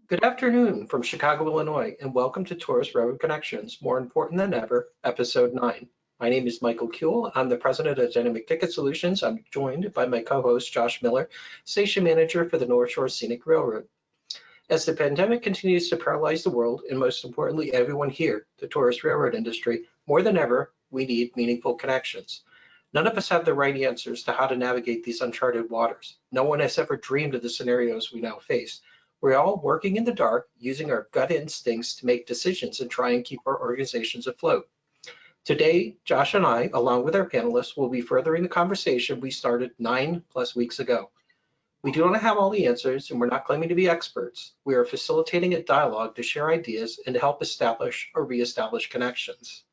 Good afternoon from Chicago, Illinois, and welcome to Tourist Railroad Connections, More Important Than Ever, Episode 9. My name is Michael Kuehl. I'm the president of Dynamic Ticket Solutions. I'm joined by my co-host, Josh Miller, station manager for the North Shore Scenic Railroad. As the pandemic continues to paralyze the world, and most importantly, everyone here, the tourist railroad industry, more than ever, we need meaningful connections. None of us have the right answers to how to navigate these uncharted waters. No one has ever dreamed of the scenarios we now face. We're all working in the dark, using our gut instincts to make decisions and try and keep our organizations afloat. Today, Josh and I, along with our panelists, will be furthering the conversation we started 9+ weeks ago. We do not have all the answers, and we're not claiming to be experts. We are facilitating a dialogue to share ideas and to help establish or reestablish connections.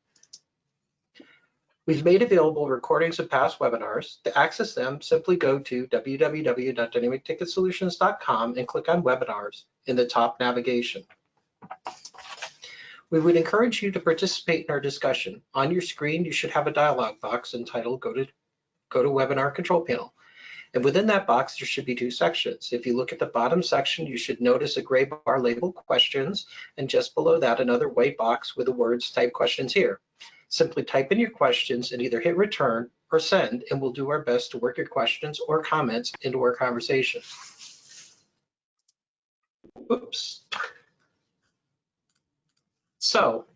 We've made available recordings of past webinars. To access them, simply go to www.dynamicticketsolutions.com and click on Webinars in the top navigation. We would encourage you to participate in our discussion. On your screen, you should have a dialog box entitled Go to Webinar Control Panel. And within that box, there should be two sections. If you look at the bottom section, you should notice a gray bar labeled Questions, and just below that, another white box with the words Type Questions Here. Simply type in your questions and either hit return or send, and we'll do our best to work your questions or comments into our conversation. Oops. So,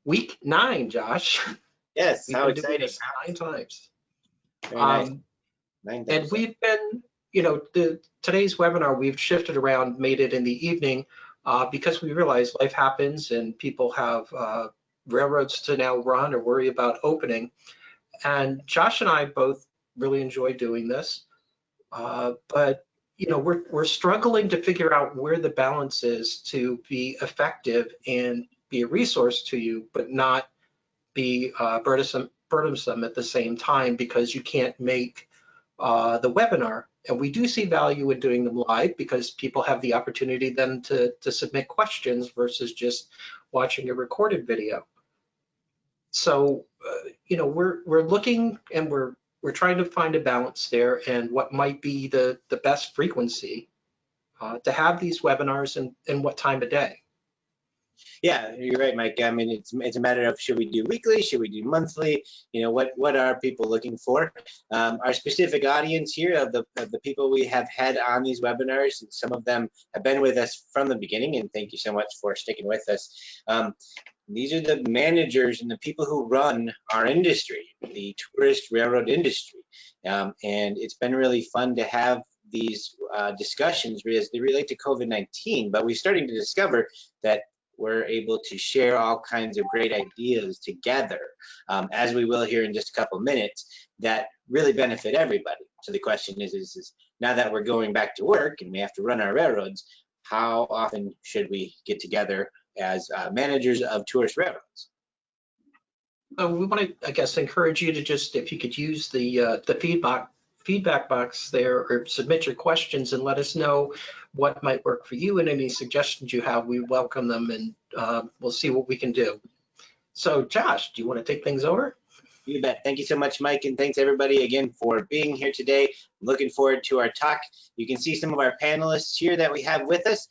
week 9, Josh. Yes, how exciting. 9 times. Very nice. 9 times. And we've been, today's webinar, we've shifted around, made it in the evening, because we realize life happens and people have railroads to now run or worry about opening. And Josh and I both really enjoy doing this, but we're struggling to figure out where the balance is to be effective and be a resource to you, but not be burdensome at the same time, because you can't make the webinar. And we do see value in doing them live because people have the opportunity then to submit questions versus just watching a recorded video. So, we're looking and we're trying to find a balance there and what might be the best frequency to have these webinars and what time of day. Yeah, you're right, Mike. I mean, it's a matter of, should we do weekly? Should we do monthly? What are people looking for? Our specific audience here of the people we have had on these webinars, and some of them have been with us from the beginning, and thank you so much for sticking with us. These are the managers and the people who run our industry, the tourist railroad industry. And it's been really fun to have these discussions as they relate to COVID-19, but we're starting to discover that we're able to share all kinds of great ideas together, as we will here in just a couple minutes, that really benefit everybody. So the question is now that we're going back to work and we have to run our railroads, how often should we get together as managers of tourist railroads? We want to, I guess, encourage you to just, if you could use the feedback box there, or submit your questions and let us know what might work for you, and any suggestions you have, we welcome them, and we'll see what we can do. So Josh, do you want to take things over? You bet. Thank you so much, Mike, and thanks everybody again for being here today. I'm looking forward to our talk. You can see some of our panelists here that we have with us.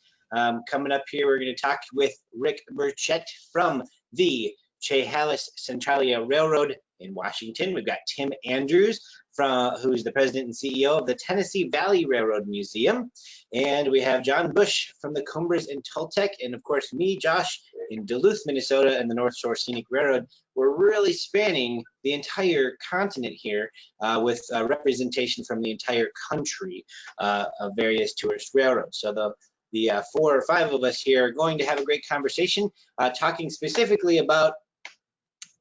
Coming up here, we're going to talk with Rick Burchett from the Chehalis-Centralia Railroad in Washington. We've got Tim Andrews, who's the president and CEO of the Tennessee Valley Railroad Museum. And we have John Bush from the Cumbres and Toltec. And of course, me, Josh, in Duluth, Minnesota, and the North Shore Scenic Railroad. We're really spanning the entire continent here with representation from the entire country of various tourist railroads. So the 4 or 5 of us here are going to have a great conversation talking specifically about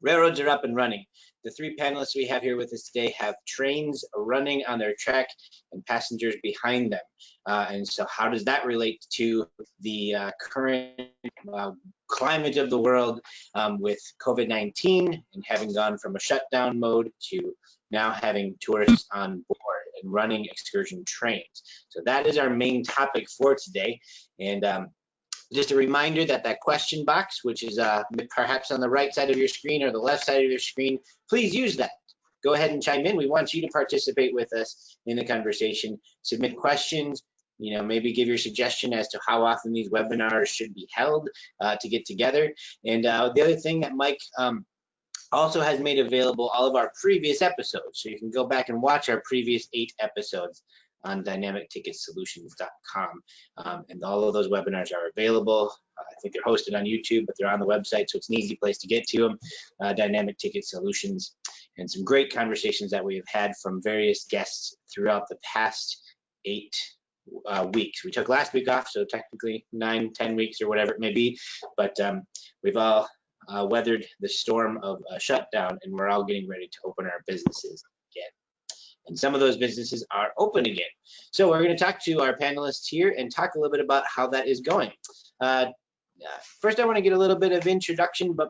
railroads are up and running. The 3 panelists we have here with us today have trains running on their track and passengers behind them. And so how does that relate to the current climate of the world with COVID-19 and having gone from a shutdown mode to now having tourists on board and running excursion trains? So that is our main topic for today. And just a reminder that question box, which is perhaps on the right side of your screen or the left side of your screen, please use that. Go ahead and chime in. We want you to participate with us in the conversation. Submit questions, maybe give your suggestion as to how often these webinars should be held to get together. And the other thing that Mike also has made available all of our previous episodes. So you can go back and watch our previous 8 episodes on dynamicticketsolutions.com. And all of those webinars are available. I think they're hosted on YouTube, but they're on the website, so it's an easy place to get to them. Dynamic Ticket Solutions, and some great conversations that we have had from various guests throughout the past 8 weeks. We took last week off, so technically 9-10 weeks or whatever it may be, but we've all weathered the storm of a shutdown, and we're all getting ready to open our businesses again. And some of those businesses are open again. So we're going to talk to our panelists here and talk a little bit about how that is going. First, I want to get a little bit of introduction, but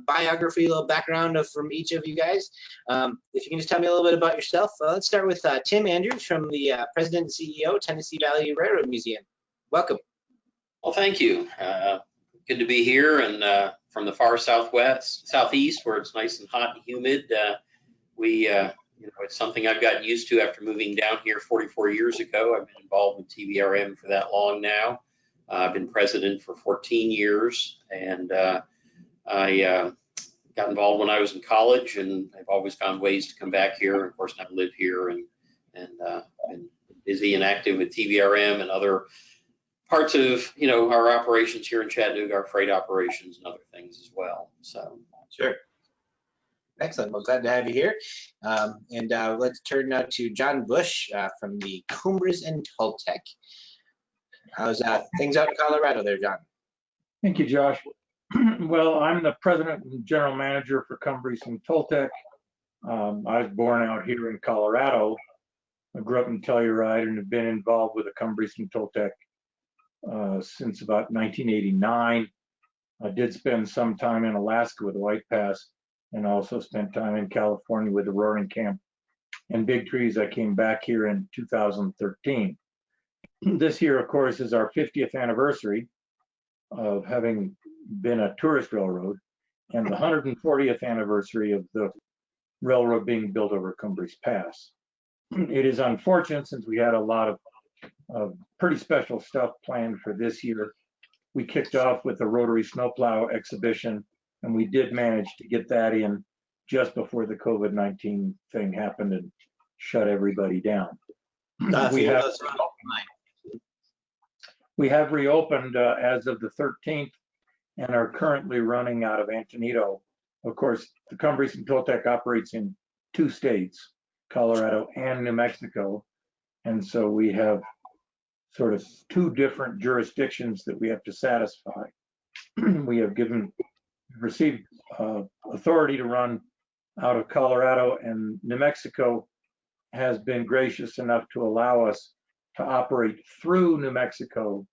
biography, a little background from each of you guys. If you can just tell me a little bit about yourself. Let's start with Tim Andrews from the President and CEO, Tennessee Valley Railroad Museum. Welcome. Well, thank you. Good to be here, and from the far southeast, where it's nice and hot and humid. It's something I've gotten used to after moving down here 44 years ago. I've been involved with TVRM for that long now. I've been president for 14 years, and I got involved when I was in college, and I've always found ways to come back here. Of course, now I live here, and been busy and active with TVRM and other parts of our operations here in Chattanooga, our freight operations and other things as well. So sure. Excellent. Well, glad to have you here. Let's turn now to John Bush from the Cumbres and Toltec. How's things out in Colorado there, John? Thank you, Josh. Well, I'm the president and general manager for Cumbres and Toltec. I was born out here in Colorado. I grew up in Telluride and have been involved with the Cumbres and Toltec since about 1989. I did spend some time in Alaska with the White Pass, and also spent time in California with the Roaring Camp and Big Trees. I came back here in 2013. This year, of course, is our 50th anniversary of having been a tourist railroad, and the 140th anniversary of the railroad being built over Cumbres Pass. It is unfortunate, since we had a lot of pretty special stuff planned for this year. We kicked off with the Rotary Snowplow exhibition, and we did manage to get that in just before the COVID-19 thing happened and shut everybody down. We have reopened as of the 13th and are currently running out of Antonito. Of course, the Cumbres and Toltec operates in 2 states, Colorado and New Mexico. And so we have sort of 2 different jurisdictions that we have to satisfy. We have received authority to run out of Colorado, and New Mexico has been gracious enough to allow us to operate through New Mexico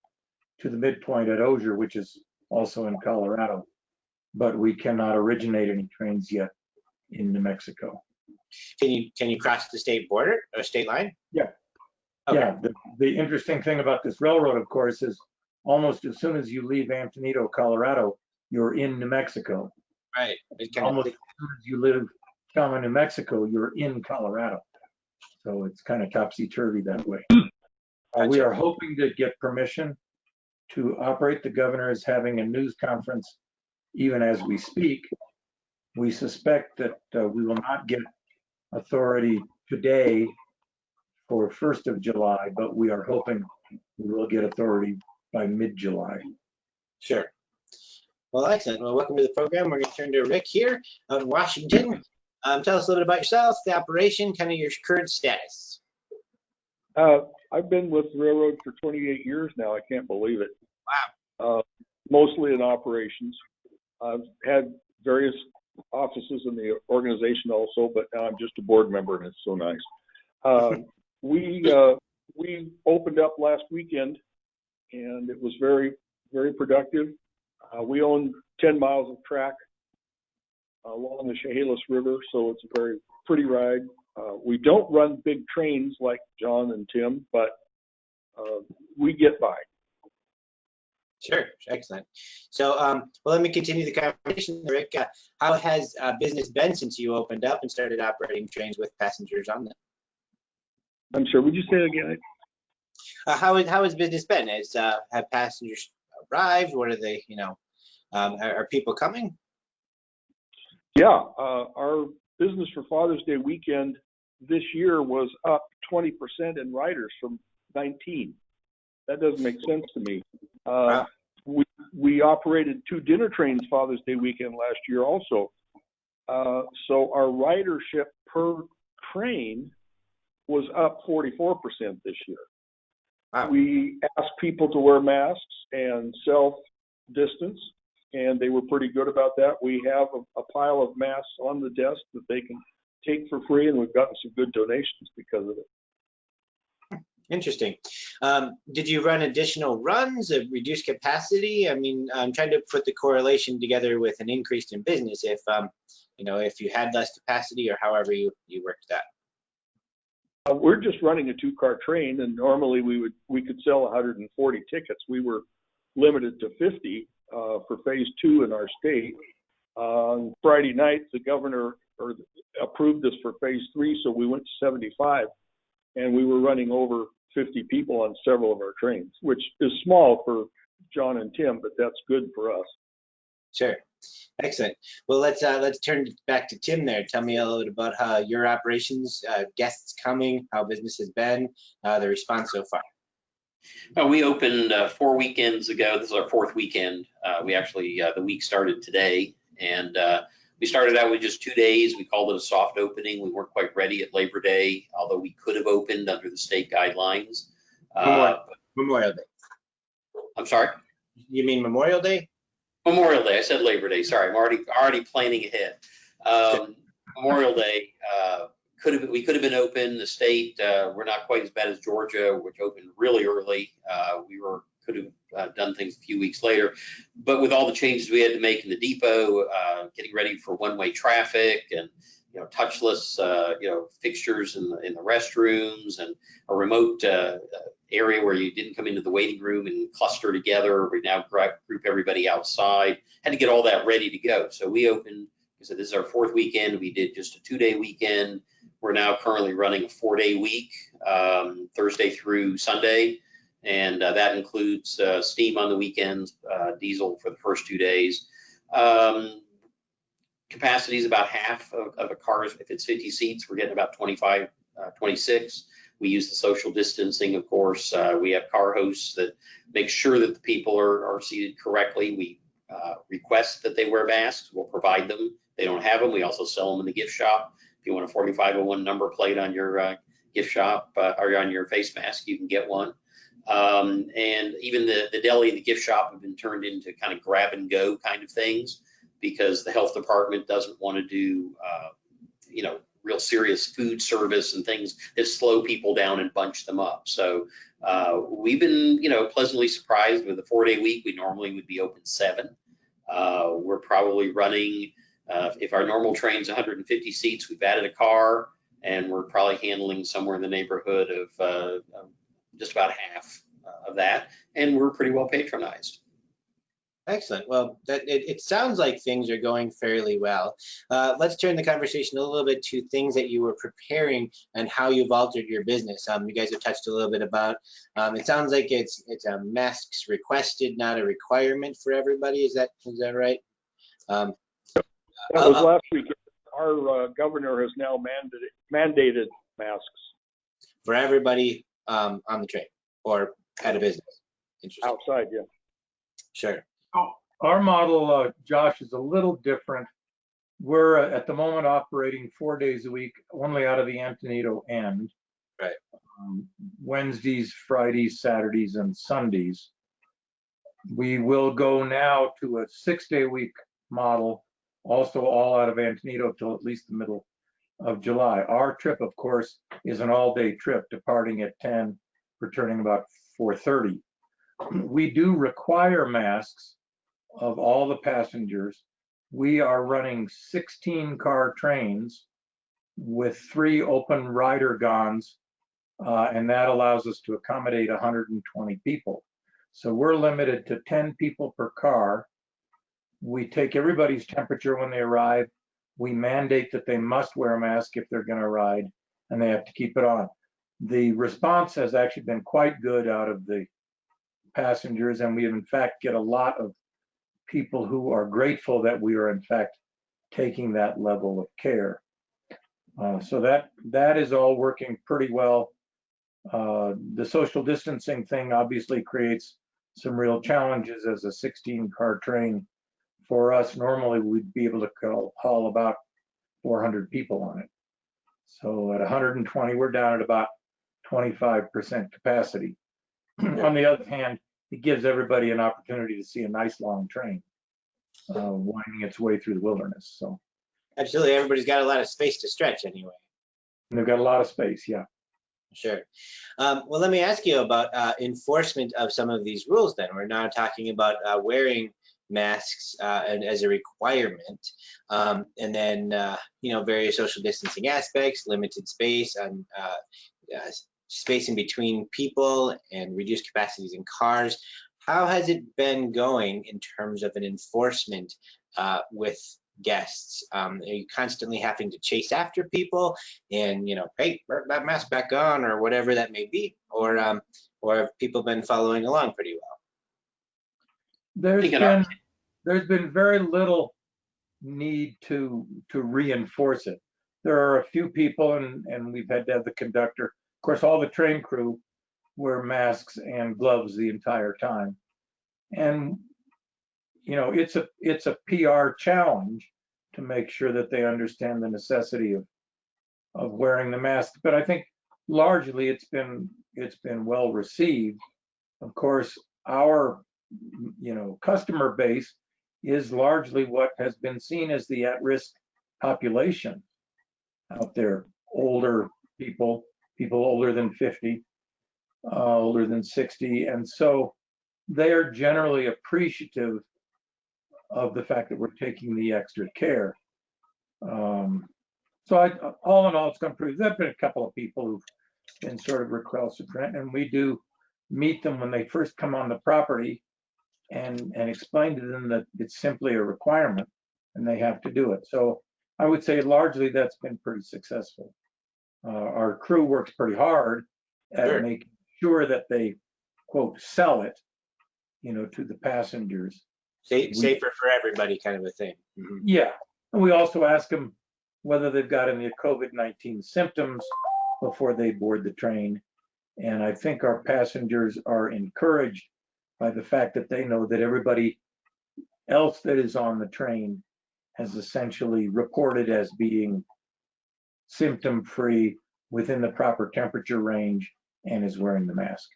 to the midpoint at Osier, which is also in Colorado, but we cannot originate any trains yet in New Mexico. Can you cross the state border or state line? Yeah. Okay. Yeah. The interesting thing about this railroad, of course, is almost as soon as you leave Antonito, Colorado, you're in New Mexico. Right. Almost as soon as you come in New Mexico, you're in Colorado. So it's kind of topsy-turvy that way. We are hoping to get permission to operate. The governor is having a news conference even as we speak. We suspect that we will not get authority today for 1st of July, but we are hoping we will get authority by mid-July. Sure. Well, excellent. Well, welcome to the program. We're going to turn to Rick here out in Washington. Tell us a little bit about yourself, the operation, kind of your current status. I've been with the railroad for 28 years now. I can't believe it. Wow. Mostly in operations. I've had various offices in the organization also, but now I'm just a board member, and it's so nice. We opened up last weekend, and it was very, very productive. We own 10 miles of track along the Chehalis River, so it's a very pretty ride. We don't run big trains like John and Tim, but we get by. Sure, excellent. So, well, let me continue the conversation, Rick. How has business been since you opened up and started operating trains with passengers on them? I'm sorry, would you say it again? How has business been? Have passengers arrived? What are they, are people coming? Yeah, our business for Father's Day weekend this year was up 20% in riders from 19. That doesn't make sense to me. Wow. We operated 2 dinner trains Father's Day weekend last year also. So our ridership per train was up 44% this year. Wow. We asked people to wear masks and self-distance, and they were pretty good about that. We have a pile of masks on the desk that they can take for free, and we've gotten some good donations because of it. Interesting. Did you run additional runs of reduced capacity? I mean, I'm trying to put the correlation together with an increase in business if, if you had less capacity or however you worked that. We're just running a 2-car train, and normally we could sell 140 tickets. We were limited to 50 for phase 2 in our state. On Friday night, the governor approved us for phase 3, so we went to 75, and we were running over 50 people on several of our trains, which is small for John and Tim, but that's good for us. Sure. Excellent. Well, let's turn back to Tim there. Tell me a little bit about how your operations, guests coming, how business has been, the response so far. We opened 4 weekends ago. This is our 4th weekend. We actually, the week started today, and we started out with just 2 days. We called it a soft opening. We weren't quite ready at Labor Day, although we could have opened under the state guidelines. Memorial Day. I'm sorry? You mean Memorial Day? Memorial Day. I said Labor Day. Sorry, I'm already planning ahead. Memorial Day, we could have been open. The state, we're not quite as bad as Georgia, which opened really early. We could have done things a few weeks later, but with all the changes we had to make in the depot, getting ready for one-way traffic and touchless fixtures in the restrooms and a remote area where you didn't come into the waiting room and cluster together. We now group everybody outside. Had to get all that ready to go. So we opened. So this is our 4th weekend. We did just a 2-day weekend. We're now currently running a 4-day week, Thursday through Sunday. And that includes steam on the weekends, diesel for the first 2 days. Capacity is about half of a car. If it's 50 seats, we're getting about 25, 26. We use the social distancing, of course. We have car hosts that make sure that the people are seated correctly. We request that they wear masks. We'll provide them. They don't have them. We also sell them in the gift shop. If you want a 4501 number plate on your gift shop or on your face mask, you can get one. And even the deli and the gift shop have been turned into kind of grab and go kind of things because the health department doesn't want to do, real serious food service and things that slow people down and bunch them up. So we've been, pleasantly surprised with a 4-day week. We normally would be open 7. We're probably running, if our normal train's 150 seats, we've added a car, and we're probably handling somewhere in the neighborhood of just about half of that, and we're pretty well patronized. Excellent. Well, it sounds like things are going fairly well. Let's turn the conversation a little bit to things that you were preparing and how you've altered your business. You guys have touched a little bit about. It sounds like it's a masks requested, not a requirement for everybody. Is that right? That was last week. Our governor has now mandated masks for everybody on the train or at a business. Interesting. Outside, yeah. Sure. Our model, Josh, is a little different. We're at the moment operating 4 days a week, only out of the Antonito end. Right. Wednesdays, Fridays, Saturdays, and Sundays. We will go now to a 6-day week model, also all out of Antonito till at least the middle of July. Our trip, of course, is an all-day trip, departing at 10, returning about 4:30. We do require masks of all the passengers. We are running 16-car trains with 3 open rider gons, and that allows us to accommodate 120 people. So we're limited to 10 people per car. We take everybody's temperature when they arrive. We mandate that they must wear a mask if they're going to ride, and they have to keep it on. The response has actually been quite good out of the passengers, and we in fact get a lot of people who are grateful that we are in fact taking that level of care. So that is all working pretty well. The social distancing thing obviously creates some real challenges as a 16-car train. For us, normally we'd be able to haul about 400 people on it. So at 120, we're down at about 25% capacity. On the other hand, it gives everybody an opportunity to see a nice long train winding its way through the wilderness. So Absolutely, everybody's got a lot of space to stretch anyway. they've got a lot of space, yeah. Sure. Well, let me ask you about enforcement of some of these rules then. We're now talking about wearing masks and as a requirement, and then various social distancing aspects, limited space, and space in between people, and reduced capacities in cars. How has it been going in terms of an enforcement with guests? Are you constantly having to chase after people and, hey, put that mask back on, or whatever that may be, or have people been following along pretty well? There's been very little need to reinforce it. There are a few people, and we've had to have the conductor. Of course, all the train crew wear masks and gloves the entire time, and it's a PR challenge to make sure that they understand the necessity of wearing the mask. But I think largely it's been well received. Of course, our customer base is largely what has been seen as the at-risk population out there: older people older than 50, older than 60, and so they are generally appreciative of the fact that we're taking the extra care. So all in all, it's gone pretty. There've been a couple of people who've been sort of recalcitrant, and we do meet them when they first come on the property and explain to them that it's simply a requirement and they have to do it. So I would say largely that's been pretty successful. Our crew works pretty hard at making sure that they, quote, sell it, to the passengers. Safer for everybody, kind of a thing. Mm-hmm. Yeah, and we also ask them whether they've got any COVID-19 symptoms before they board the train. And I think our passengers are encouraged by the fact that they know that everybody else that is on the train has essentially reported as being symptom-free, within the proper temperature range, and is wearing the mask.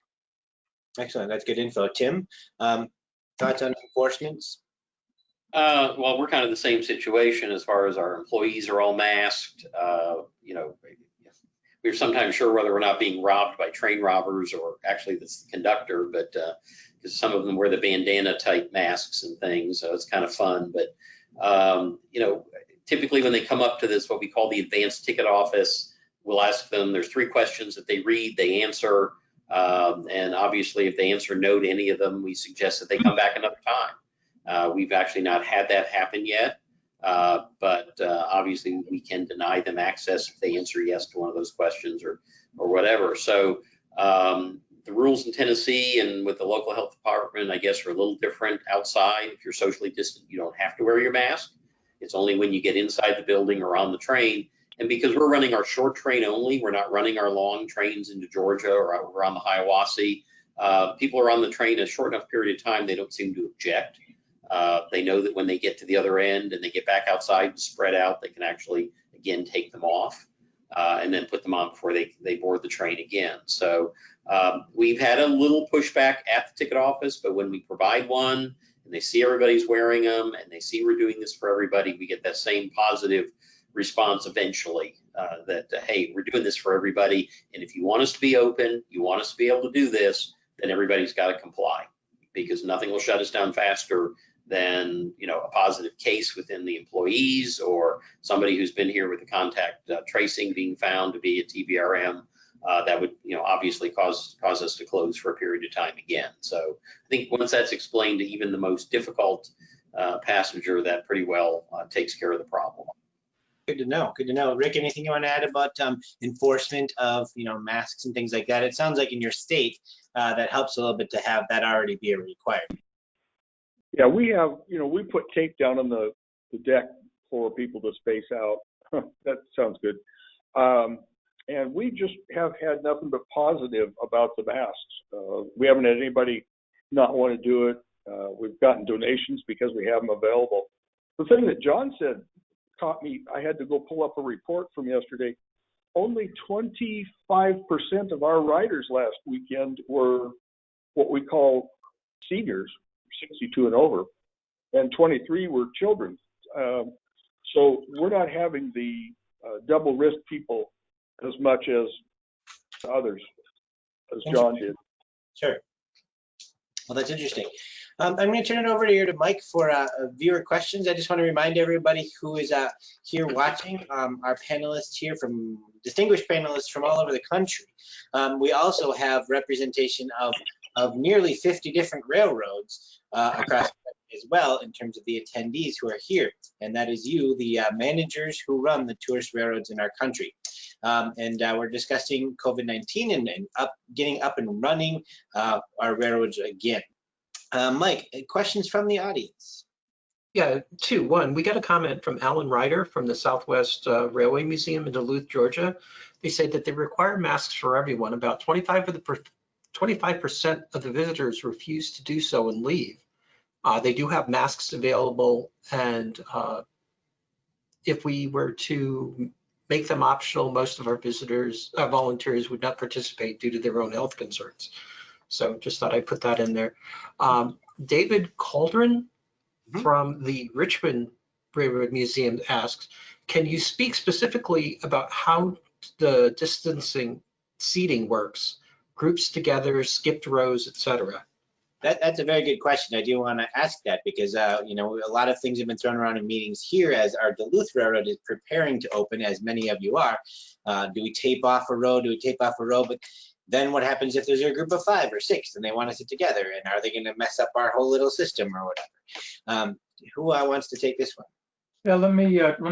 Excellent, that's good info. Tim, thoughts on enforcements? Well, we're kind of the same situation as far as our employees are all masked. We're sometimes sure whether we're not being robbed by train robbers or actually that's the conductor, but because some of them wear the bandana type masks and things, so it's kind of fun. But typically when they come up to this, what we call the advanced ticket office, we'll ask them, there's 3 questions that they read, they answer, and obviously if they answer no to any of them, we suggest that they come back another time. We've actually not had that happen yet. But obviously we can deny them access if they answer yes to one of those questions or whatever. So the rules in Tennessee and with the local health department, I guess, are a little different outside. If you're socially distant, you don't have to wear your mask. It's only when you get inside the building or on the train. And because we're running our short train only, we're not running our long trains into Georgia or we're on the Hiawassee. People are on the train a short enough period of time, they don't seem to object. They know that when they get to the other end and they get back outside and spread out, they can actually, again, take them off and then put them on before they board the train again. So we've had a little pushback at the ticket office, but when we provide one and they see everybody's wearing them and they see we're doing this for everybody, we get that same positive response eventually that, hey, we're doing this for everybody. And if you want us to be open, you want us to be able to do this, then everybody's got to comply, because nothing will shut us down faster than a positive case within the employees or somebody who's been here with the contact tracing being found to be a TBRM. That would obviously cause us to close for a period of time again. So I think once that's explained to even the most difficult passenger, that pretty well takes care of the problem. Good to know. Good to know. Rick, anything you want to add about enforcement of, masks and things like that? It sounds like in your state that helps a little bit to have that already be a requirement. Yeah, we have, we put tape down on the deck for people to space out. That sounds good. And we just have had nothing but positive about the masks. We haven't had anybody not want to do it. We've gotten donations because we have them available. The thing that John said caught me, I had to go pull up a report from yesterday. Only 25% of our riders last weekend were what we call seniors, 62 and over, and 23 were children. So we're not having the double risk people as much as others, as John did. Sure. Well, that's interesting. I'm going to turn it over here to Mike for viewer questions. I just want to remind everybody who is here watching, our panelists here distinguished panelists from all over the country. We also have representation of nearly 50 different railroads across the country as well in terms of the attendees who are here. And that is you, the managers who run the tourist railroads in our country. And we're discussing COVID-19 and getting up and running our railroads again. Mike, questions from the audience? Yeah, two. One, we got a comment from Alan Ryder from the Southwest Railway Museum in Duluth, Georgia. They say that they require masks for everyone. About 25% of the visitors refuse to do so and leave. They do have masks available, and if we were to make them optional, most of our volunteers would not participate due to their own health concerns. So just thought I'd put that in there. David Cauldron from the Richmond Railroad Museum asks, can you speak specifically about how the distancing seating works? Groups together, skipped rows, etc. That's a very good question. I do want to ask that because, a lot of things have been thrown around in meetings here as our Duluth Railroad is preparing to open, as many of you are. Do we tape off a row? Do we tape off a row? But then what happens if there's a group of 5 or 6 and they want to sit together? And are they going to mess up our whole little system or whatever? Who wants to take this one? Yeah, let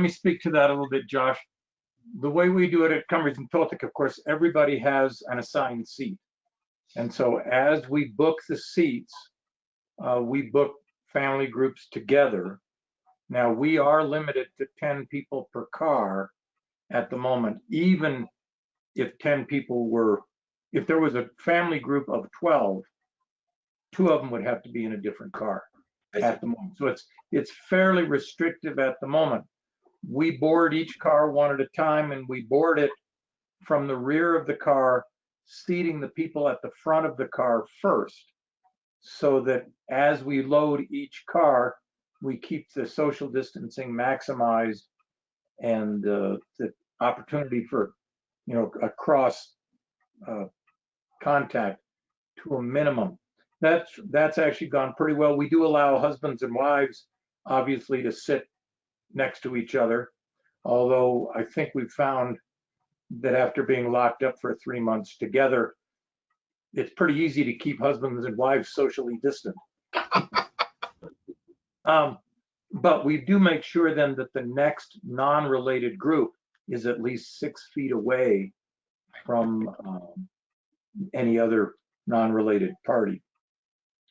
me speak to that a little bit, Josh. The way we do it at Cumbres and Toltec, of course, everybody has an assigned seat. And so as we book the seats, we book family groups together. Now, we are limited to 10 people per car at the moment, even if 10 people were, if there was a family group of 12, 2 of them would have to be in a different car at the moment. So it's fairly restrictive at the moment. We board each car one at a time, and we board it from the rear of the car, seating the people at the front of the car first, so that as we load each car, we keep the social distancing maximized and the opportunity for, a cross contact to a minimum. That's actually gone pretty well. We do allow husbands and wives, obviously, to sit next to each other, although I think we've found that after being locked up for 3 months together, it's pretty easy to keep husbands and wives socially distant. But we do make sure then that the next non-related group is at least 6 feet away from any other non-related party.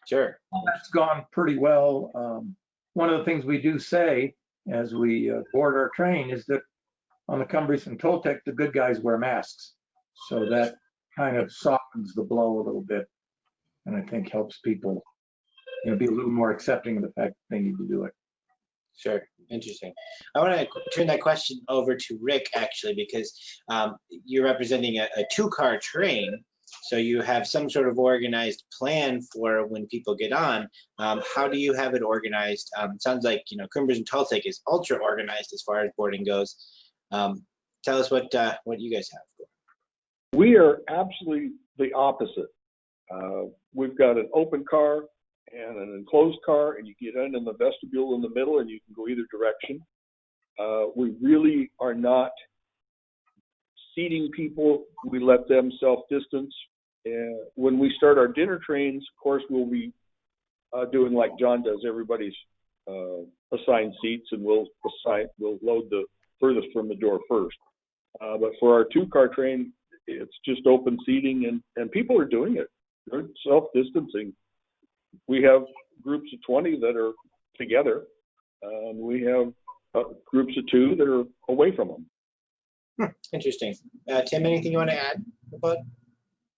Sure. That's gone pretty well. One of the things we do say as we board our train is that on the Cumbres and Toltec, the good guys wear masks. So that kind of softens the blow a little bit, and I think helps people be a little more accepting of the fact that they need to do it. Sure, interesting. I want to turn that question over to Rick, actually, because you're representing a 2-car train, so you have some sort of organized plan for when people get on. How do you have it organized? It sounds like Cumbres and Toltec is ultra organized as far as boarding goes. Tell us what you guys have. We are absolutely the opposite. We've got an open car and an enclosed car, and you get in the vestibule in the middle, and you can go either direction. We really are not seating people. We let them self-distance. And when we start our dinner trains, of course, we'll be doing like John does, everybody's assigned seats, and we'll load the furthest from the door first. But for our 2-car train, it's just open seating, and people are doing it. They're self-distancing. We have groups of 20 that are together, and we have groups of 2 that are away from them. Interesting. Tim, anything you want to add about?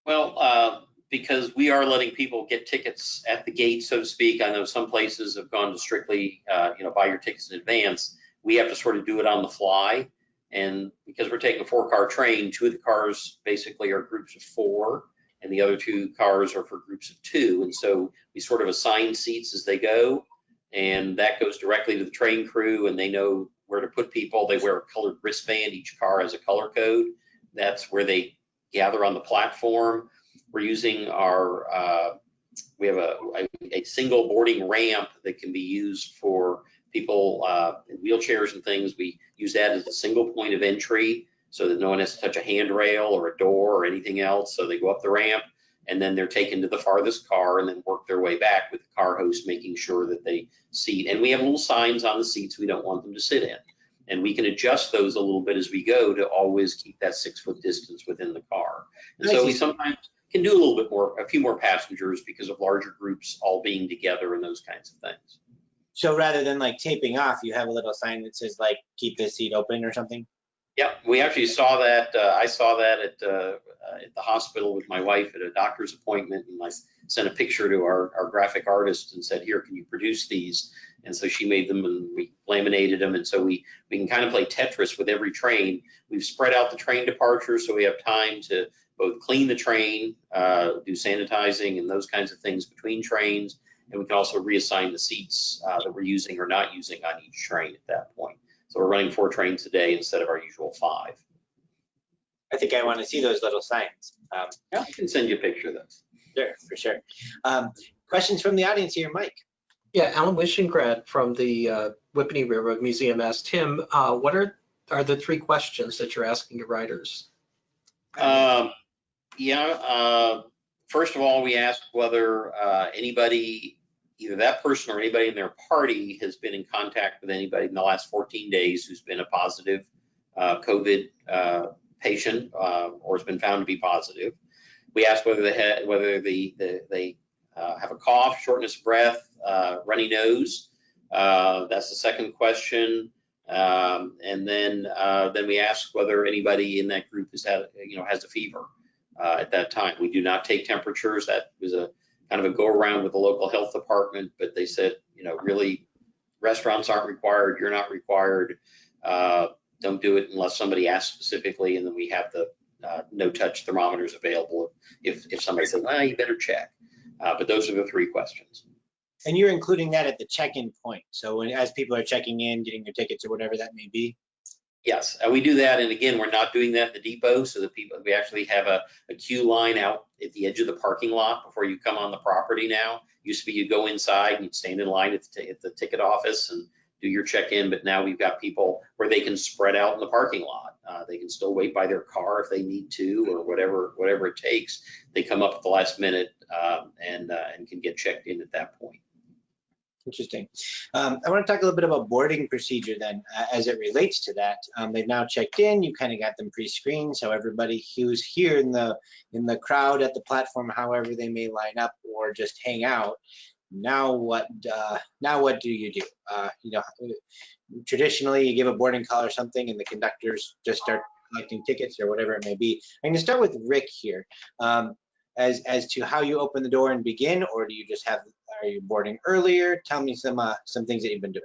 Well, because we are letting people get tickets at the gate, so to speak. I know some places have gone to strictly, buy your tickets in advance. We have to sort of do it on the fly. And because we're taking a 4-car train, 2 of the cars basically are groups of 4, and the other 2 cars are for groups of 2. And so we sort of assign seats as they go, and that goes directly to the train crew, and they know where to put people. They wear a colored wristband. Each car has a color code. That's where they gather on the platform. We're using we have a single boarding ramp that can be used for people in wheelchairs and things. We use that as a single point of entry so that no one has to touch a handrail or a door or anything else. So they go up the ramp, and then they're taken to the farthest car and then work their way back with the car host making sure that they seat. And we have little signs on the seats we don't want them to sit in. And we can adjust those a little bit as we go to always keep that 6-foot distance within the car. And so we sometimes can do a few more passengers because of larger groups all being together and those kinds of things. So rather than like taping off, you have a little sign that says like, keep this seat open or something? Yeah, we actually saw that. I saw that at the hospital with my wife at a doctor's appointment, and I sent a picture to our graphic artist and said, here, can you produce these? And so she made them, and we laminated them. And so we can kind of play Tetris with every train. We've spread out the train departures so we have time to both clean the train, do sanitizing and those kinds of things between trains. And we can also reassign the seats that we're using or not using on each train at that point. So we're running 4 trains a day instead of our usual 5. I think I want to see those little signs. Yeah, I can send you a picture of those. Sure, for sure. Questions from the audience here, Mike? Yeah, Alan Wishengrad from the Whippany Railroad Museum asked Tim, what are the 3 questions that you're asking your riders? First of all, we asked whether anybody, either that person or anybody in their party, has been in contact with anybody in the last 14 days who's been a positive COVID patient or has been found to be positive. We asked whether they have a cough, shortness of breath, runny nose. That's the second question. And then we asked whether anybody in that group has a fever at that time. We do not take temperatures. That was a kind of a go around with the local health department, but they said, really, restaurants aren't required. You're not required. Don't do it unless somebody asks specifically. And then we have the no touch thermometers available if somebody says, well, you better check. But those are the 3 questions. And you're including that at the check-in point. So as people are checking in, getting their tickets or whatever that may be? Yes, we do that. And again, we're not doing that at the depot. So we actually have a queue line out at the edge of the parking lot before you come on the property now. Used to be you go inside and you'd stand in line at the ticket office and do your check-in. But now we've got people where they can spread out in the parking lot. They can still wait by their car if they need to, or whatever it takes. They come up at the last minute and can get checked in at that point. Interesting. I want to talk a little bit about boarding procedure then, as it relates to that. They've now checked in. You kind of got them pre-screened, so everybody who's here in the crowd at the platform, however they may line up or just hang out. Now what do you do? Traditionally you give a boarding call or something, and the conductors just start collecting tickets or whatever it may be. I'm going to start with Rick here. As to how you open the door and begin, or do you just are you boarding earlier? Tell me some things that you've been doing.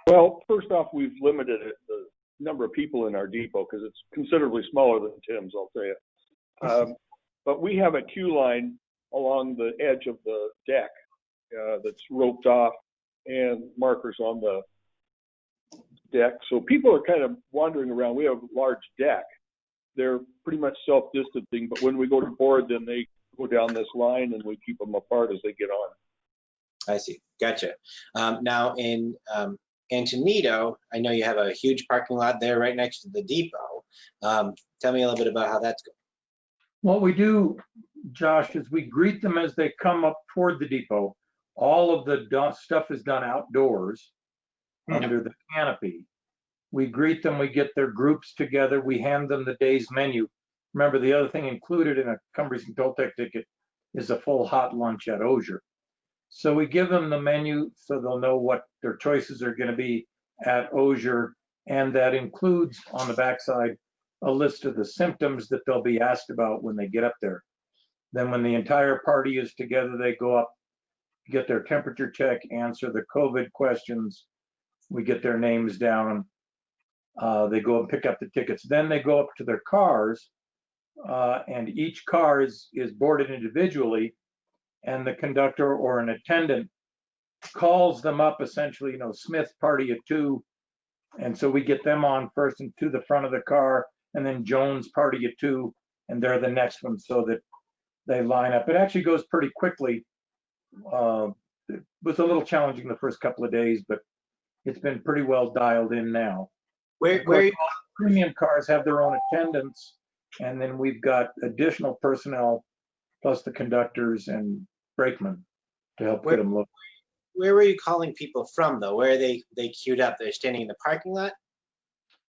Well, first off, we've limited the number of people in our depot because it's considerably smaller than Tim's, I'll tell you. But we have a queue line along the edge of the deck that's roped off and markers on the deck. So people are kind of wandering around. We have a large deck. They're pretty much self-distancing, but when we go to board, then they go down this line and we keep them apart as they get on. I see. Gotcha. Now in Antonito, I know you have a huge parking lot there right next to the depot. Tell me a little bit about how that's going. What we do, Josh, is we greet them as they come up toward the depot. All of the stuff is done outdoors under the canopy. We greet them, we get their groups together, we hand them the day's menu. Remember, the other thing included in a Cumbres and Toltec ticket is a full hot lunch at Osier. So we give them the menu so they'll know what their choices are going to be at Osier, and that includes on the backside a list of the symptoms that they'll be asked about when they get up there. Then when the entire party is together, they go up, get their temperature check, answer the COVID questions. We get their names down. They go and pick up the tickets. Then they go up to their cars, and each car is boarded individually, and the conductor or an attendant calls them up, essentially, you know, Smith party at 2. And so we get them on first and to the front of the car, and then Jones party at 2, and they're the next one, so that they line up. It actually goes pretty quickly. It was a little challenging the first couple of days, but it's been pretty well dialed in now. Where Premium cars have their own attendants, and then we've got additional personnel plus the conductors and brakemen to help get them look. Where were you calling people from, though? Where are they queued up? They're standing in the parking lot?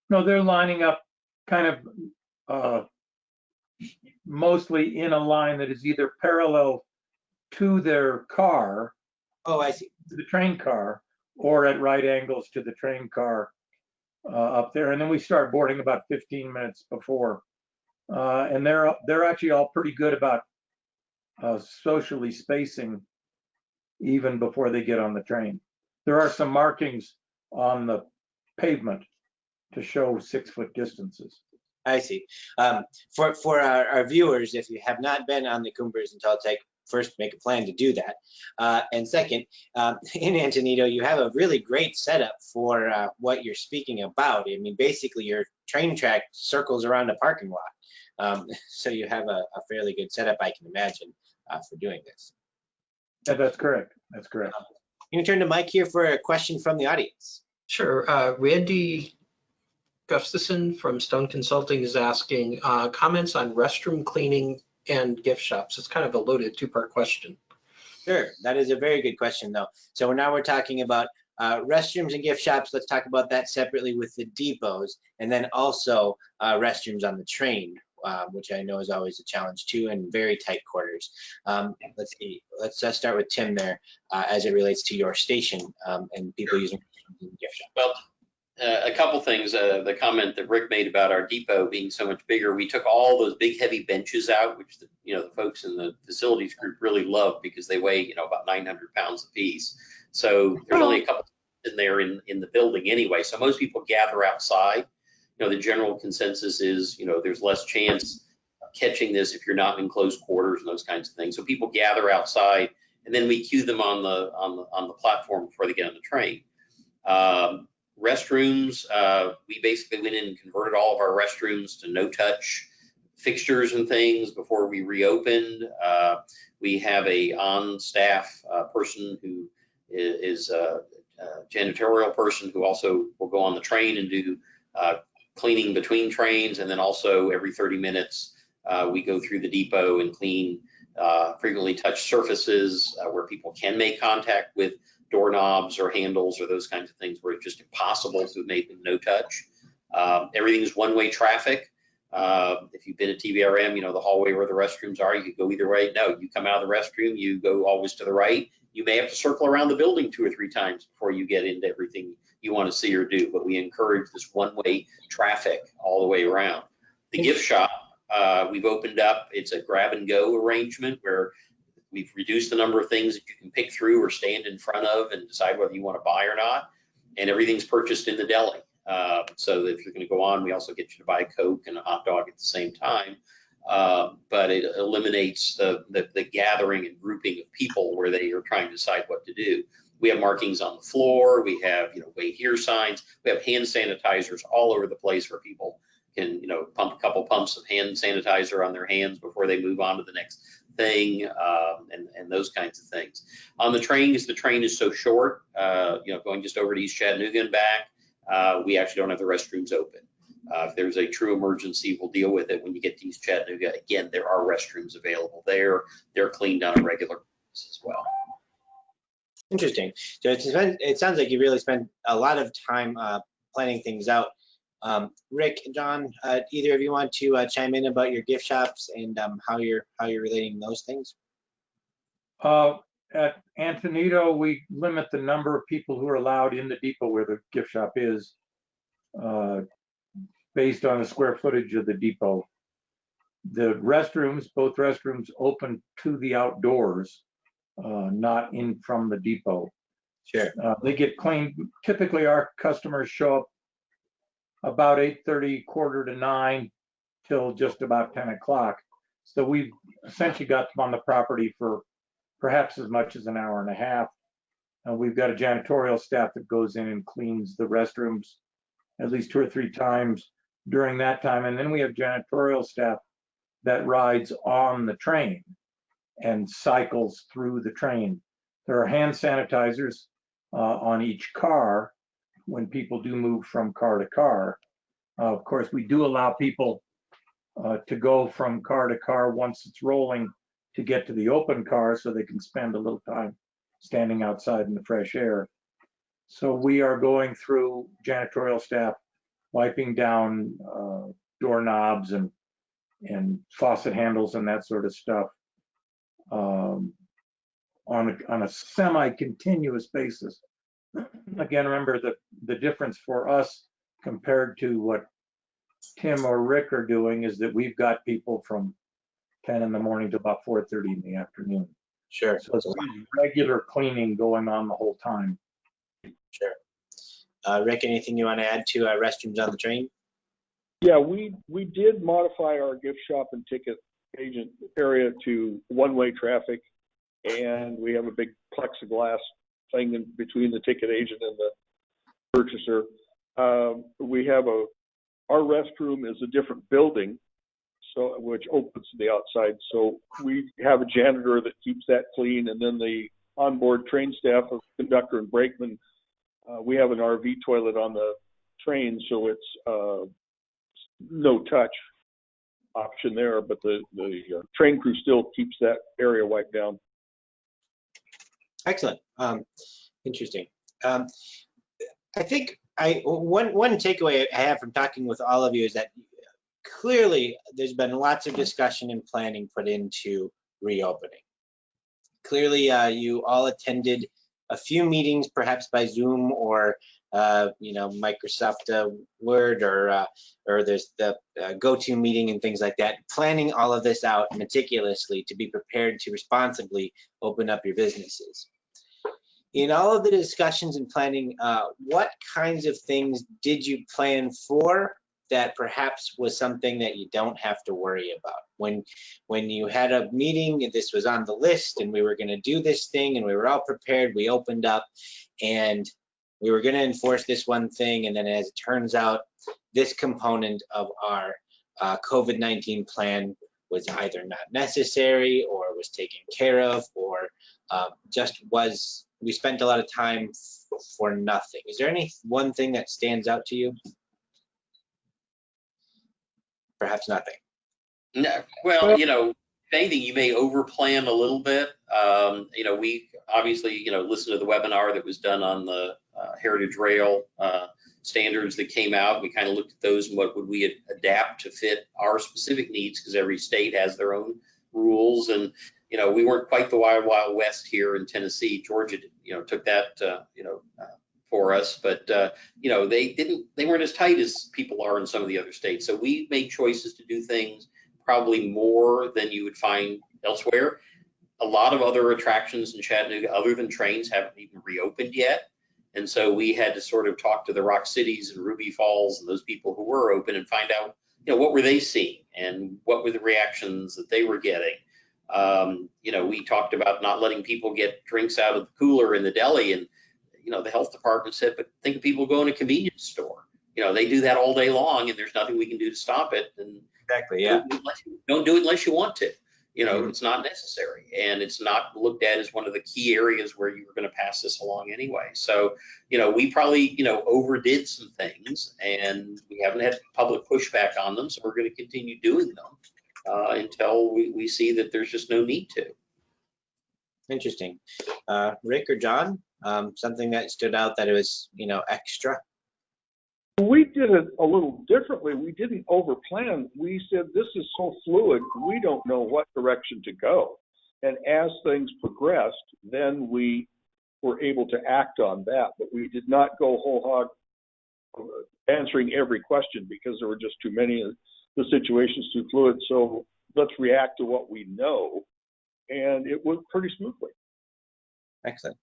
No, they're lining up kind of mostly in a line that is either parallel to their car, Oh, I see. to the train car, or at right angles to the train car up there. And then we start boarding about 15 minutes before. And they're actually all pretty good about socially spacing even before they get on the train. There are some markings on the pavement to show 6-foot distances. I see. For our viewers, if you have not been on the Cumbres and Toltec, first make a plan to do that. And second, in Antonito, you have a really great setup for what you're speaking about. I mean, basically your train track circles around a parking lot. So you have a fairly good setup, I can imagine, for doing this. Yeah, that's correct. That's correct. You can turn to Mike here for a question from the audience. Sure. Randy Gustafson from Stone Consulting is asking comments on restroom cleaning and gift shops. It's kind of a loaded 2-part question. Sure, that is a very good question, though. So now we're talking about restrooms and gift shops. Let's talk about that separately with the depots, and then also restrooms on the train, which I know is always a challenge too, and very tight quarters. Let's see. Let's start with Tim there, as it relates to your station and people using restrooms and gift shops. Well, a couple things. The comment that Rick made about our depot being so much bigger, we took all those big heavy benches out, which the folks in the facilities group really love because they weigh about 900 pounds a piece. So there's only a couple in there in the building anyway. So most people gather outside. The general consensus is there's less chance of catching this if you're not in close quarters and those kinds of things. So people gather outside, and then we queue them on the platform before they get on the train. Restrooms, we basically went in and converted all of our restrooms to no-touch fixtures and things before we reopened. We have a on-staff person who is a janitorial person who also will go on the train and do cleaning between trains, and then also every 30 minutes we go through the depot and clean frequently touched surfaces where people can make contact with doorknobs or handles or those kinds of things where it's just impossible to make them no touch. Everything's one-way traffic. If you've been at TBRM, the hallway where the restrooms are, you could go either way. No, you come out of the restroom, you go always to the right. You may have to circle around the building 2 or 3 times before you get into everything you want to see or do, but we encourage this one-way traffic all the way around. The gift shop, we've opened up, it's a grab-and-go arrangement where we've reduced the number of things that you can pick through or stand in front of and decide whether you want to buy or not, and everything's purchased in the deli. So if you're going to go on, we also get you to buy a Coke and a hot dog at the same time. But it eliminates the gathering and grouping of people where they are trying to decide what to do. We have markings on the floor. We have, wait here signs. We have hand sanitizers all over the place where people can, pump a couple pumps of hand sanitizer on their hands before they move on to the next thing, and those kinds of things. On the train, because the train is so short, going just over to East Chattanooga and back, we actually don't have the restrooms open. If there's a true emergency, we'll deal with it when you get to East Chattanooga. Again, there are restrooms available there. They're cleaned on a regular basis as well. Interesting. So it sounds like you really spend a lot of time planning things out. Rick, John, either of you want to chime in about your gift shops and how you're relating those things? At Antonito, we limit the number of people who are allowed in the depot where the gift shop is, based on the square footage of the depot. The restrooms, both restrooms, open to the outdoors, not in from the depot. Sure. They get cleaned. Typically, our customers show up about 8:30, quarter to 9, till just about 10 o'clock. So we've essentially got them on the property for perhaps as much as an hour and a half. We've got a janitorial staff that goes in and cleans the restrooms at least 2 or 3 times during that time. And then we have janitorial staff that rides on the train and cycles through the train. There are hand sanitizers on each car when people do move from car to car. Of course, we do allow people to go from car to car once it's rolling to get to the open car so they can spend a little time standing outside in the fresh air. So we are going through janitorial staff, wiping down doorknobs and faucet handles and that sort of stuff on a semi-continuous basis. Again, remember the difference for us compared to what Tim or Rick are doing is that we've got people from 10 in the morning to about 4:30 in the afternoon. Sure. So it's regular cleaning going on the whole time. Sure. Rick, anything you want to add to restrooms on the train? Yeah, we did modify our gift shop and ticket agent area to one-way traffic, and we have a big plexiglass thing in between the ticket agent and the purchaser. We have our restroom is a different building, so which opens to the outside. So we have a janitor that keeps that clean, and then the onboard train staff of conductor and brakeman. We have an RV toilet on the train, so it's no touch option there, but the train crew still keeps that area wiped down. Excellent. Interesting. I think one takeaway I have from talking with all of you is that clearly there's been lots of discussion and planning put into reopening. Clearly, you all attended a few meetings, perhaps by Zoom or Microsoft Word, or there's the go-to meeting and things like that. Planning all of this out meticulously to be prepared to responsibly open up your businesses. In all of the discussions and planning, what kinds of things did you plan for that perhaps was something that you don't have to worry about? When you had a meeting, this was on the list and we were going to do this thing and we were all prepared, we opened up and we were going to enforce this one thing, and then as it turns out, this component of our COVID-19 plan was either not necessary or was taken care of, or we spent a lot of time for nothing. Is there any one thing that stands out to you? Perhaps nothing. No, well, if anything, you may overplan a little bit. We obviously, listened to the webinar that was done on the Heritage Rail standards that came out. We kind of looked at those and what would we adapt to fit our specific needs, because every state has their own rules. And, we weren't quite the wild, wild west here in Tennessee. Georgia, took that, for us, but they weren't as tight as people are in some of the other states. So we made choices to do things probably more than you would find elsewhere. A lot of other attractions in Chattanooga, other than trains, haven't even reopened yet. And so we had to sort of talk to the Rock Cities and Ruby Falls and those people who were open and find out, what were they seeing and what were the reactions that they were getting. We talked about not letting people get drinks out of the cooler in the deli, and the health department said, but think of people going to a convenience store. They do that all day long, and there's nothing we can do to stop it. And exactly, yeah. Don't do it unless you want to. It's not necessary, and it's not looked at as one of the key areas where you were going to pass this along anyway. So, we probably, overdid some things, and we haven't had public pushback on them. So we're going to continue doing them until we see that there's just no need to. Interesting. Rick or John, something that stood out that it was, extra? We did it a little differently. We didn't overplan. We said, this is so fluid, we don't know what direction to go. And as things progressed, then we were able to act on that. But we did not go whole hog answering every question because there were just too many of the situations too fluid. So let's react to what we know. And it went pretty smoothly. Excellent.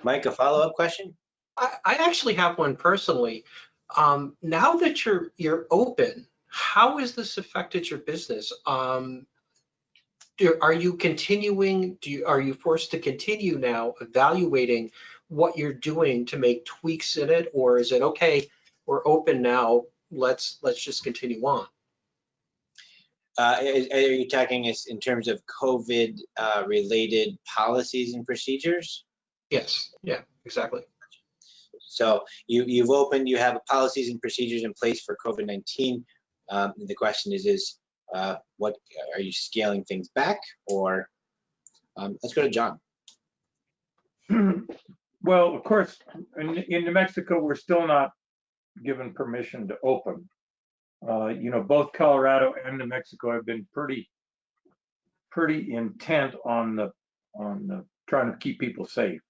Mike, a follow-up question? I actually have one personally. Now that you're open, how has this affected your business? Are you continuing? Are you forced to continue now evaluating what you're doing to make tweaks in it, or is it okay? We're open now. Let's just continue on. Are you talking in terms of COVID related policies and procedures? Yes. Yeah. Exactly. So you've opened. You have policies and procedures in place for COVID-19. The question is what are you scaling things back, or let's go to John. Well, of course, in New Mexico, we're still not given permission to open. You know, both Colorado and New Mexico have been pretty intent on the trying to keep people safe.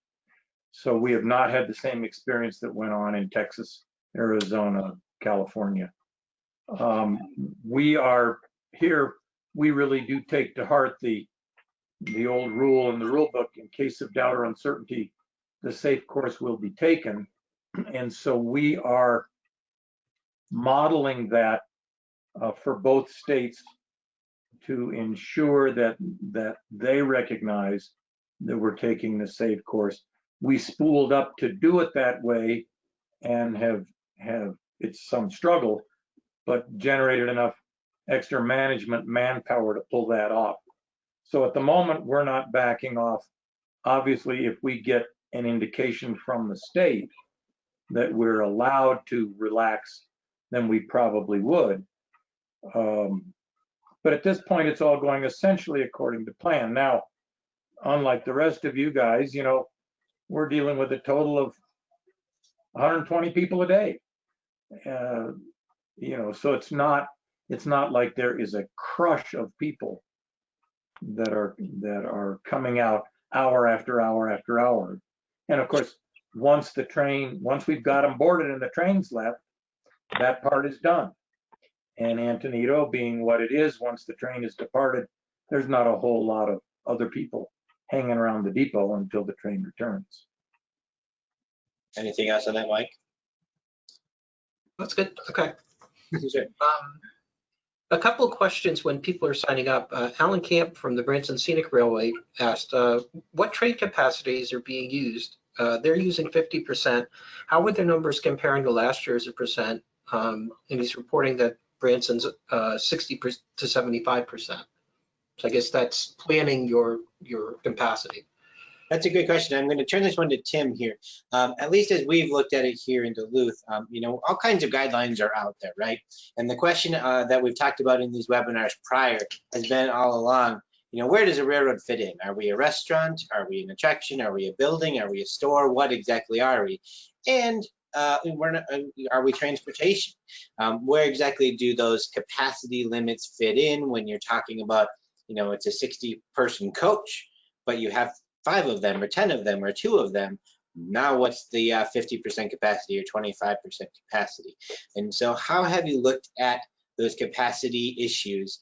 So we have not had the same experience that went on in Texas, Arizona, California. We are here. We really do take to heart the old rule in the rule book: in case of doubt or uncertainty, the safe course will be taken. And so we are modeling that for both states to ensure that they recognize that we're taking the safe course. We spooled up to do it that way and have it's some struggle, but generated enough extra management manpower to pull that off. So at the moment, we're not backing off. Obviously, if we get an indication from the state that we're allowed to relax, then we probably would. But at this point, it's all going essentially according to plan. Now, unlike the rest of you guys, you know, we're dealing with a total of 120 people a day. You know, so it's not like there is a crush of people that are coming out hour after hour after hour. And of course, once we've got them boarded and the train's left, that part is done. And Antonito being what it is, once the train is departed, there's not a whole lot of other people hanging around the depot until the train returns. Anything else on that, Mike? That's good. Okay. Sure. A couple of questions when people are signing up. Alan Camp from the Branson Scenic Railway asked, what train capacities are being used? They're using 50%. How would their numbers comparing to last year as a percent? And he's reporting that Branson's 60 to 75%. So I guess that's planning your capacity. That's a good question. I'm going to turn this one to Tim here. At least as we've looked at it here in Duluth, you know, all kinds of guidelines are out there, right? And the question that we've talked about in these webinars prior has been all along, you know, where does a railroad fit in? Are we a restaurant? Are we an attraction? Are we a building? Are we a store? What exactly are we? And are we transportation? Where exactly do those capacity limits fit in when you're talking about, you know, it's a 60-person coach, but you have 5 of them or 10 of them or 2 of them? Now what's the 50% capacity or 25% capacity? And so how have you looked at those capacity issues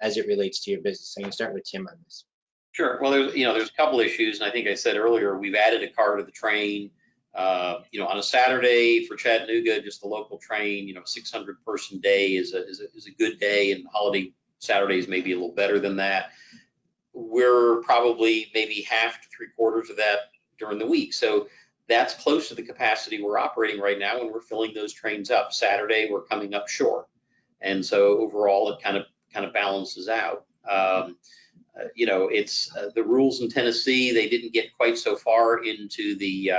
as it relates to your business? I'm going to start with Tim on this. Sure. Well, there's a couple issues, and I think I said earlier, we've added a car to the train. You know, on a Saturday for Chattanooga, just the local train, you know, 600-person day is a good day, and holiday Saturdays may be a little better than that. We're probably maybe half to 3/4 of that during the week. So that's close to the capacity we're operating right now, and we're filling those trains up. Saturday, we're coming up short. And so overall, it kind of balances out. You know, it's the rules in Tennessee, they didn't get quite so far into the,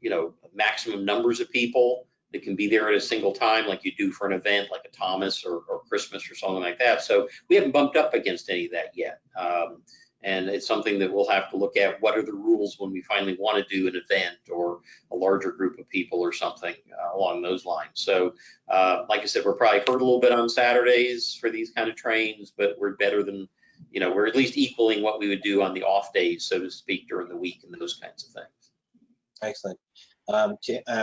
you know, maximum numbers of people that can be there at a single time, like you do for an event like a Thomas or Christmas or something like that. So we haven't bumped up against any of that yet. And it's something that we'll have to look at. What are the rules when we finally want to do an event or a larger group of people or something along those lines? So like I said, we're probably hurt a little bit on Saturdays for these kind of trains, but we're better than, we're at least equaling what we would do on the off days, so to speak, during the week and those kinds of things. Excellent.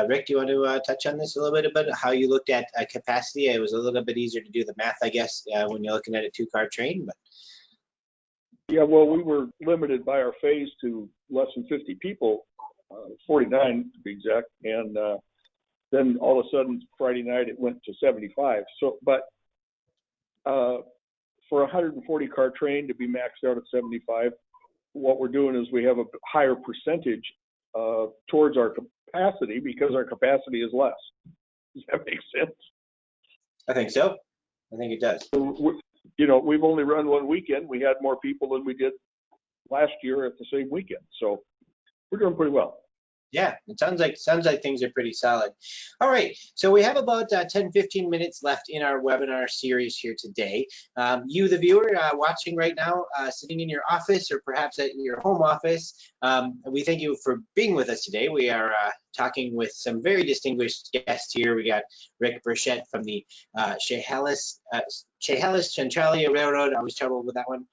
Rick, do you want to touch on this a little bit about how you looked at capacity? It was a little bit easier to do the math, I guess, when you're looking at a 2-car train. But Yeah, well, we were limited by our phase to less than 50 people, 49 to be exact, and then all of a sudden Friday night it went to 75. So, but for a 140-car train to be maxed out at 75, what we're doing is we have a higher percentage towards our capacity because our capacity is less. Does that make sense? I think so. I think it does. So, we've only run one weekend. We had more people than we did last year at the same weekend. So we're doing pretty well. Yeah, it sounds like things are pretty solid. All right, so we have about 10-15 minutes left in our webinar series here today. You, the viewer, watching right now, sitting in your office or perhaps at your home office, we thank you for being with us today. We are talking with some very distinguished guests here. We got Rick Burchett from the Chehalis-Centralia Railroad. I always trouble with that one.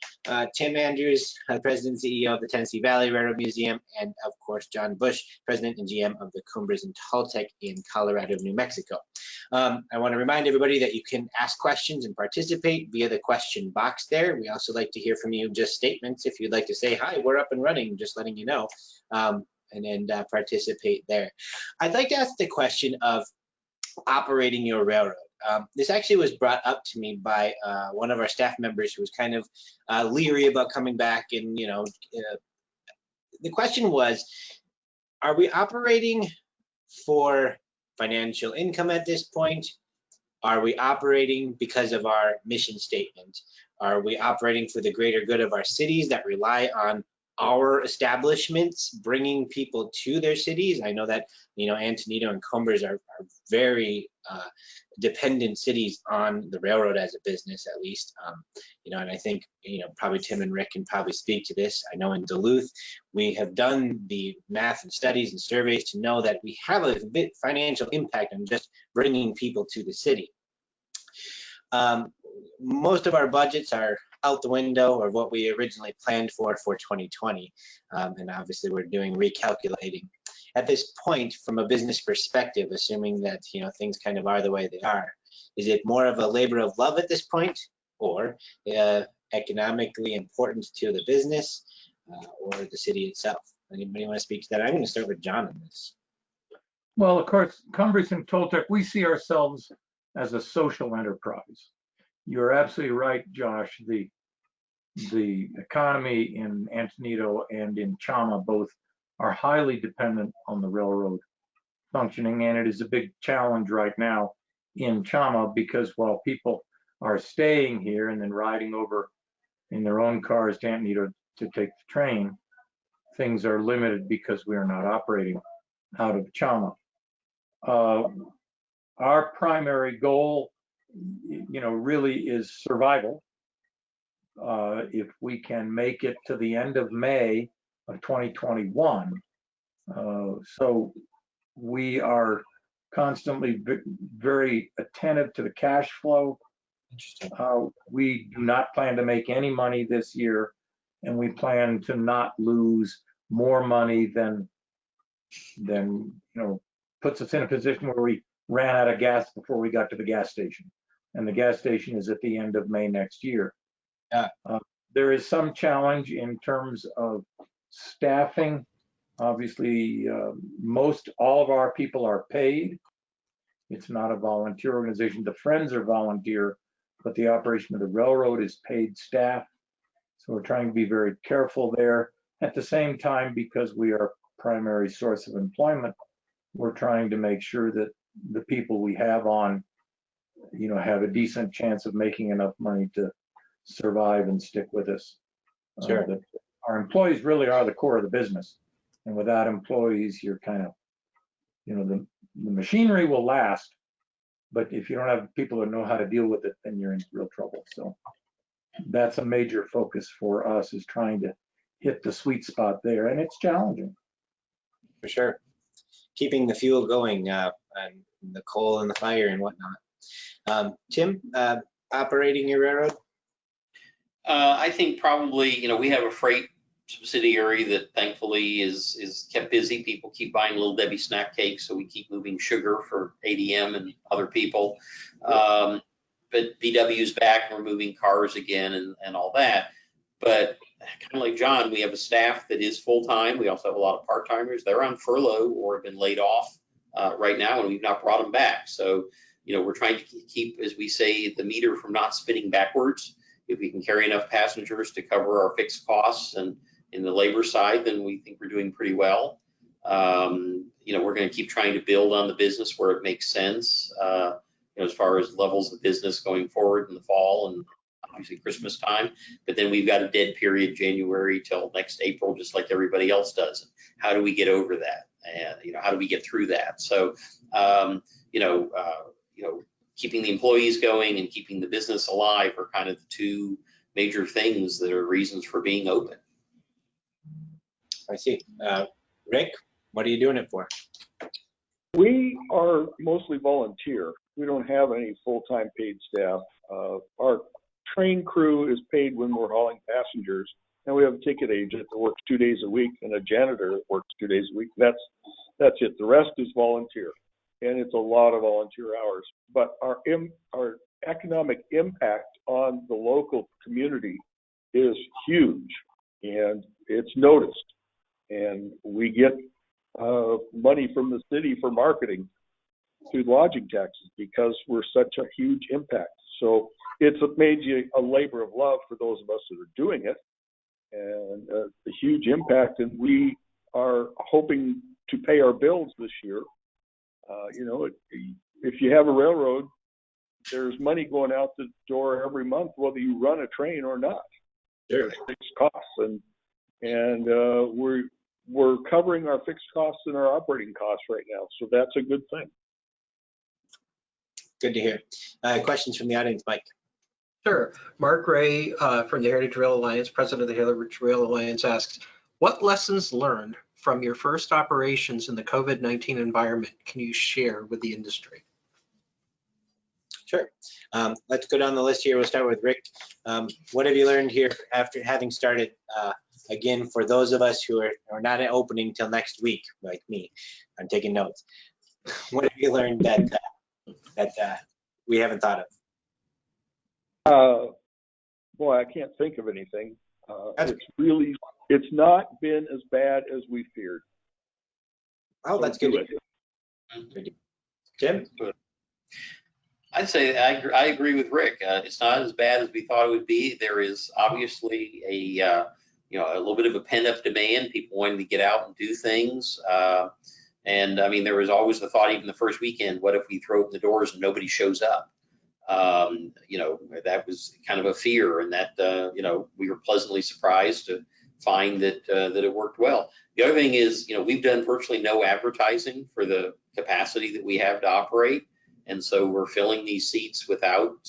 Tim Andrews, President and CEO of the Tennessee Valley Railroad Museum, and of course John Bush, President and GM of the Cumbres and Toltec in Colorado, New Mexico. I want to remind everybody that you can ask questions and participate via the question box there. We also like to hear from you, just statements. If you'd like to say, hi, we're up and running, just letting you know, and then participate there. I'd like to ask the question of operating your railroad. This actually was brought up to me by one of our staff members who was kind of leery about coming back, and the question was, are we operating for financial income at this point? Are we operating because of our mission statement? Are we operating for the greater good of our cities that rely on our establishments bringing people to their cities? I know that Antonito and Cumbres are very dependent cities on the railroad as a business, at least. And I think probably Tim and Rick can probably speak to this. I know in Duluth we have done the math and studies and surveys to know that we have a bit financial impact on just bringing people to the city. Most of our budgets are out the window, or what we originally planned for 2020, and obviously we're doing recalculating. At this point, from a business perspective, assuming that things kind of are the way they are, is it more of a labor of love at this point, or economically important to the business, or the city itself? Anybody want to speak to that? I'm going to start with John on this. Well, of course, Cumbres and Toltec, we see ourselves as a social enterprise. You're absolutely right, Josh. The economy in Antonito and in Chama both are highly dependent on the railroad functioning, and it is a big challenge right now in Chama because while people are staying here and then riding over in their own cars to Antonito to take the train, things are limited because we are not operating out of Chama. Our primary goal, really is survival. If we can make it to the end of May of 2021, so we are constantly very attentive to the cash flow. We do not plan to make any money this year, and we plan to not lose more money than puts us in a position where we ran out of gas before we got to the gas station, and the gas station is at the end of May next year. There is some challenge in terms of staffing. Obviously, all of our people are paid. It's not a volunteer organization. The Friends are volunteer, but the operation of the railroad is paid staff. So we're trying to be very careful there. At the same time, because we are primary source of employment, we're trying to make sure that the people we have on, have a decent chance of making enough money to survive and stick with us. Sure. Our employees really are the core of the business, and without employees, you're kind of, the machinery will last, but if you don't have people that know how to deal with it, then you're in real trouble. So that's a major focus for us, is trying to hit the sweet spot there, and it's challenging. For sure. Keeping the fuel going, and the coal and the fire and whatnot. Tim, operating your railroad? I think probably, we have a freight subsidiary that thankfully is kept busy. People keep buying Little Debbie snack cakes, so we keep moving sugar for ADM and other people. But VW's back, and we're moving cars again and all that. But kind of like John, we have a staff that is full-time. We also have a lot of part-timers. They're on furlough or have been laid off right now, and we've not brought them back. So, we're trying to keep, as we say, the meter from not spinning backwards. If we can carry enough passengers to cover our fixed costs and in the labor side, then we think we're doing pretty well. We're going to keep trying to build on the business where it makes sense, as far as levels of business going forward in the fall and obviously Christmas time. But then we've got a dead period January till next April, just like everybody else does. How do we get over that? And, how do we get through that? So, keeping the employees going and keeping the business alive are kind of the two major things that are reasons for being open. I see. Rick, what are you doing it for? We are mostly volunteer. We don't have any full-time paid staff. Our train crew is paid when we're hauling passengers, and we have a ticket agent that works 2 days a week and a janitor that works 2 days a week. That's it. The rest is volunteer, and it's a lot of volunteer hours. But our economic impact on the local community is huge, and it's noticed. And we get money from the city for marketing through lodging taxes because we're such a huge impact. So it's made you a labor of love for those of us that are doing it, and a huge impact. And we are hoping to pay our bills this year. If you have a railroad, there's money going out the door every month, whether you run a train or not. There's fixed costs, and we're covering our fixed costs and our operating costs right now. So that's a good thing. Good to hear. Questions from the audience, Mike? Sure. Mark Ray from the Heritage Rail Alliance, president of the Heritage Rail Alliance, asks, what lessons learned from your first operations in the COVID-19 environment can you share with the industry? Sure. Let's go down the list here. We'll start with Rick. What have you learned here after having started? Again, for those of us who are not at opening till next week, like me, I'm taking notes. What have you learned that we haven't thought of? Boy, I can't think of anything. It's not been as bad as we feared. Oh, that's good. Jim? I'd say I agree with Rick. It's not as bad as we thought it would be. There is obviously a little bit of a pent-up demand, people wanting to get out and do things. And I mean, there was always the thought, even the first weekend, what if we throw open the doors and nobody shows up? That was kind of a fear, and that we were pleasantly surprised to find that it worked well. The other thing is, we've done virtually no advertising for the capacity that we have to operate, and so we're filling these seats without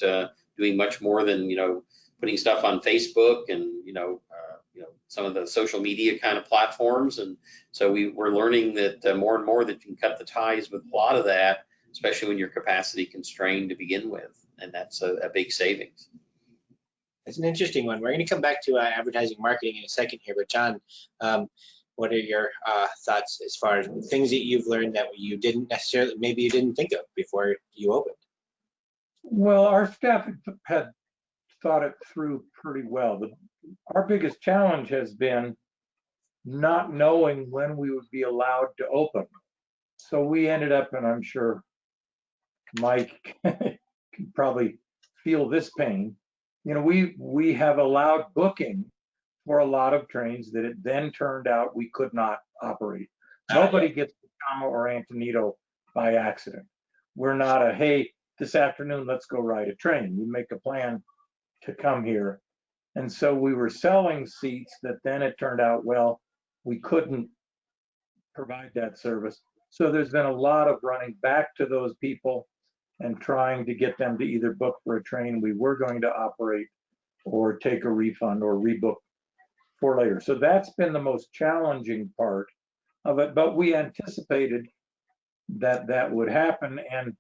doing much more than putting stuff on Facebook and some of the social media kind of platforms. And so we're learning that more and more that you can cut the ties with a lot of that, especially when you're capacity constrained to begin with, and that's a big savings. That's an interesting one. We're going to come back to advertising marketing in a second here, but John, what are your thoughts as far as things that you've learned that you didn't necessarily, maybe you didn't think of before you opened? Well, our staff had thought it through pretty well. Our biggest challenge has been not knowing when we would be allowed to open. So we ended up, and I'm sure Mike can probably feel this pain. We have allowed booking for a lot of trains that it then turned out we could not operate. Nobody gets to Tacoma or Antonito by accident. We're not a, hey, this afternoon, let's go ride a train. We make a plan to come here. And so we were selling seats that then it turned out, well, we couldn't provide that service. So there's been a lot of running back to those people and trying to get them to either book for a train we were going to operate or take a refund or rebook for later. So that's been the most challenging part of it, but we anticipated that that would happen, and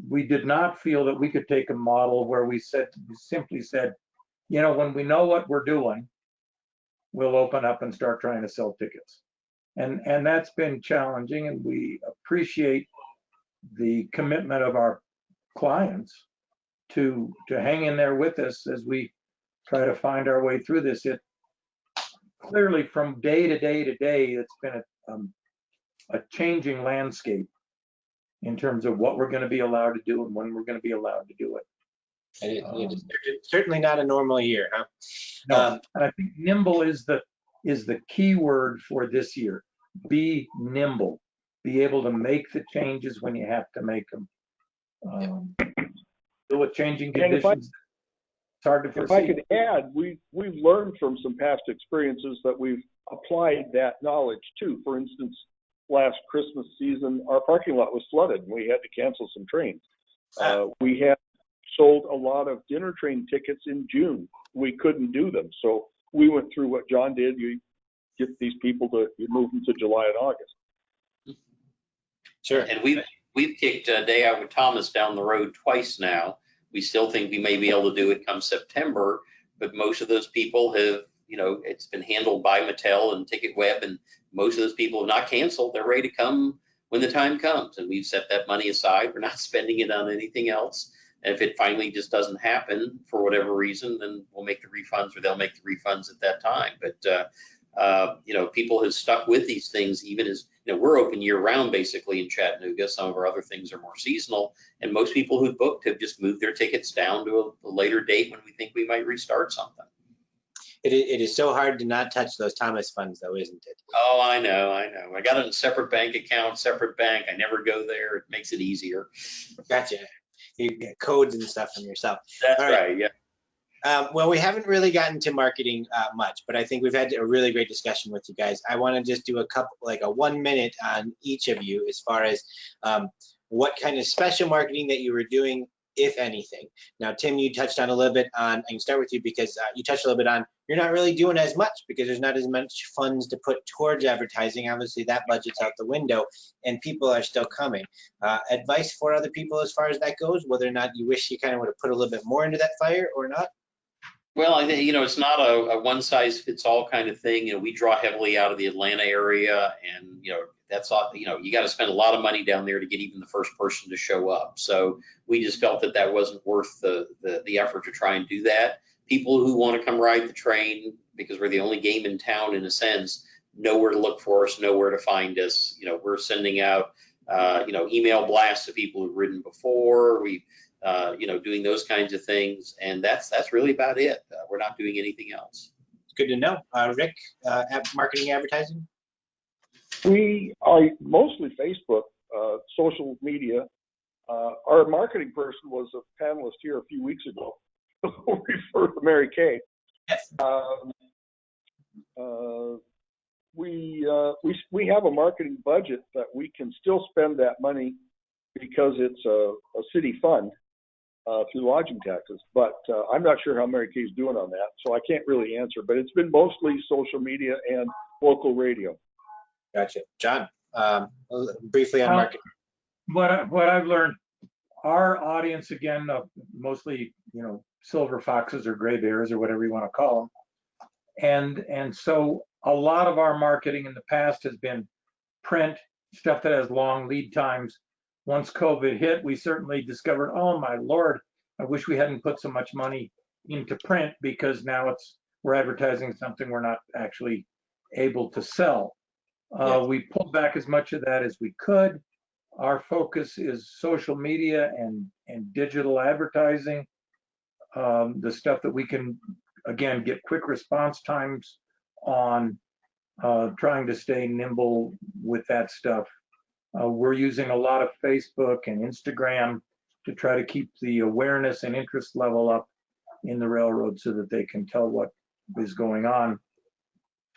we did not feel that we could take a model where we simply said, you know, when we know what we're doing, we'll open up and start trying to sell tickets. And that's been challenging, and we appreciate the commitment of our clients to hang in there with us as we try to find our way through this. It clearly, from day to day to day, it's been a changing landscape in terms of what we're going to be allowed to do and when we're going to be allowed to do it. And it's certainly not a normal year, huh? No, and I think nimble is the key word for this year. Be nimble. Be able to make the changes when you have to make them. Deal with changing conditions. It's hard to foresee. If I could add, we've learned from some past experiences that we've applied that knowledge to. For instance, last Christmas season, our parking lot was flooded and we had to cancel some trains. We had sold a lot of dinner train tickets in June. We couldn't do them. So we went through what John did. You get these people to move them to July and August. Sure. And we've kicked Day Out with Thomas down the road twice now. We still think we may be able to do it come September, but most of those people have, you know, it's been handled by Mattel and Ticket Web, and most of those people have not canceled. They're ready to come when the time comes, and we've set that money aside. We're not spending it on anything else. And if it finally just doesn't happen for whatever reason, then we'll make the refunds, or they'll make the refunds at that time. But you know, people have stuck with these things, even as, you know, we're open year round basically in Chattanooga. Some of our other things are more seasonal, and most people who booked have just moved their tickets down to a later date when we think we might restart something. It is so hard to not touch those Thomas funds, though, isn't it? Oh, I know. I got it in a separate bank account, separate bank. I never go there. It makes it easier. Gotcha. You get codes and stuff from yourself. That's right. Yeah. Well, we haven't really gotten to marketing much, but I think we've had a really great discussion with you guys. I want to just do a couple, like a 1 minute on each of you as far as what kind of special marketing that you were doing, if anything. Now, Tim, you touched on a little bit on, I can start with you because you touched a little bit on, you're not really doing as much because there's not as much funds to put towards advertising. Obviously, that budget's out the window and people are still coming. Advice for other people as far as that goes, whether or not you wish you kind of would have put a little bit more into that fire or not? Well, I think, you know, it's not a one size fits all kind of thing. You know, we draw heavily out of the Atlanta area, and, you know, that's all, you know, you got to spend a lot of money down there to get even the first person to show up. So we just felt that that wasn't worth the effort to try and do that. People who want to come ride the train, because we're the only game in town in a sense, know where to look for us, know where to find us. You know, we're sending out, you know, email blasts to people who've ridden before. We you know, doing those kinds of things, and that's really about it. We're not doing anything else. It's good to know. Rick, marketing, advertising? We are mostly Facebook, social media. Our marketing person was a panelist here a few weeks ago. Refer to Mary Kay. Yes. We have a marketing budget that we can still spend that money because it's a city fund through lodging taxes. But I'm not sure how Mary Kay's doing on that, so I can't really answer. But it's been mostly social media and local radio. Gotcha. John, briefly on marketing. What I've learned, our audience, again, mostly, you know, silver foxes or gray bears or whatever you want to call them. And so a lot of our marketing in the past has been print, stuff that has long lead times. Once COVID hit, we certainly discovered, oh my Lord, I wish we hadn't put so much money into print, because now we're advertising something we're not actually able to sell. Yes. We pulled back as much of that as we could. Our focus is social media and digital advertising. The stuff that we can, again, get quick response times on, trying to stay nimble with that stuff. We're using a lot of Facebook and Instagram to try to keep the awareness and interest level up in the railroad so that they can tell what is going on.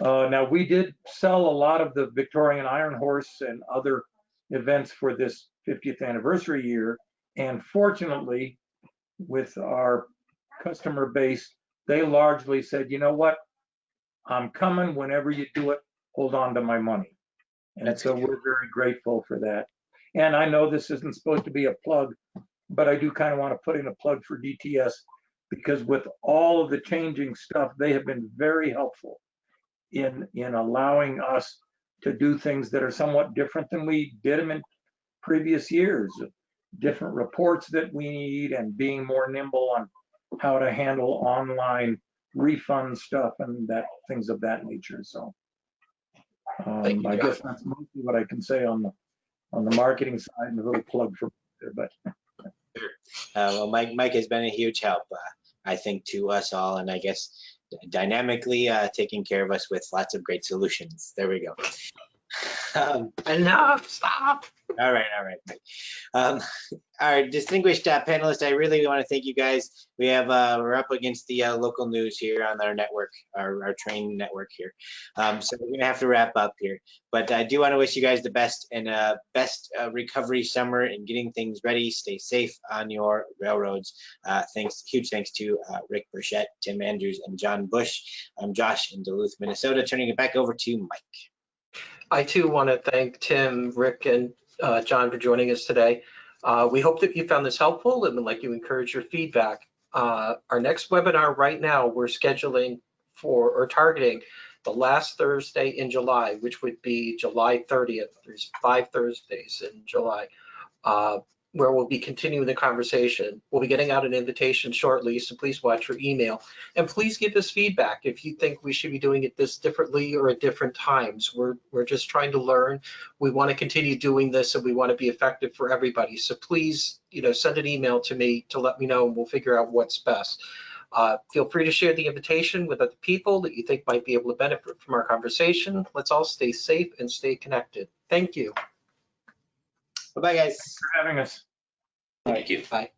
Now, we did sell a lot of the Victorian Iron Horse and other events for this 50th anniversary year. And fortunately, with our customer base, they largely said, you know what, I'm coming whenever you do it, hold on to my money. And That's so good. we're very grateful for that. And I know this isn't supposed to be a plug, but I do kind of want to put in a plug for DTS, because with all of the changing stuff, they have been very helpful in allowing us to do things that are somewhat different than we did them in previous years. Different reports that we need, and being more nimble on how to handle online refund stuff and things of that nature. So Thank you, I John. guess that's mostly what I can say on the marketing side, and a little plug for there. But Well, Mike has been a huge help, I think, to us all, and I guess dynamically taking care of us with lots of great solutions. There we go. Enough, stop. All right. Our distinguished panelists, I really want to thank you guys. We're up against the local news here on our network, our train network here. So we're gonna have to wrap up here. But I do want to wish you guys the best, and best recovery summer and getting things ready. Stay safe on your railroads. Huge thanks to Rick Burchett, Tim Andrews, and John Bush. I'm Josh in Duluth, Minnesota. Turning it back over to Mike. I too want to thank Tim, Rick, and John for joining us today. We hope that you found this helpful and would like to encourage your feedback. Our next webinar right now, we're scheduling for or targeting the last Thursday in July, which would be July 30th. There's 5 Thursdays in July, where we'll be continuing the conversation. We'll be getting out an invitation shortly, so please watch your email. And please give us feedback if you think we should be doing it this differently or at different times. We're just trying to learn. We want to continue doing this, and we want to be effective for everybody. So please, send an email to me to let me know, and we'll figure out what's best. Feel free to share the invitation with other people that you think might be able to benefit from our conversation. Let's all stay safe and stay connected. Thank you. Bye-bye, guys. thanks for having us. Thank you. Bye.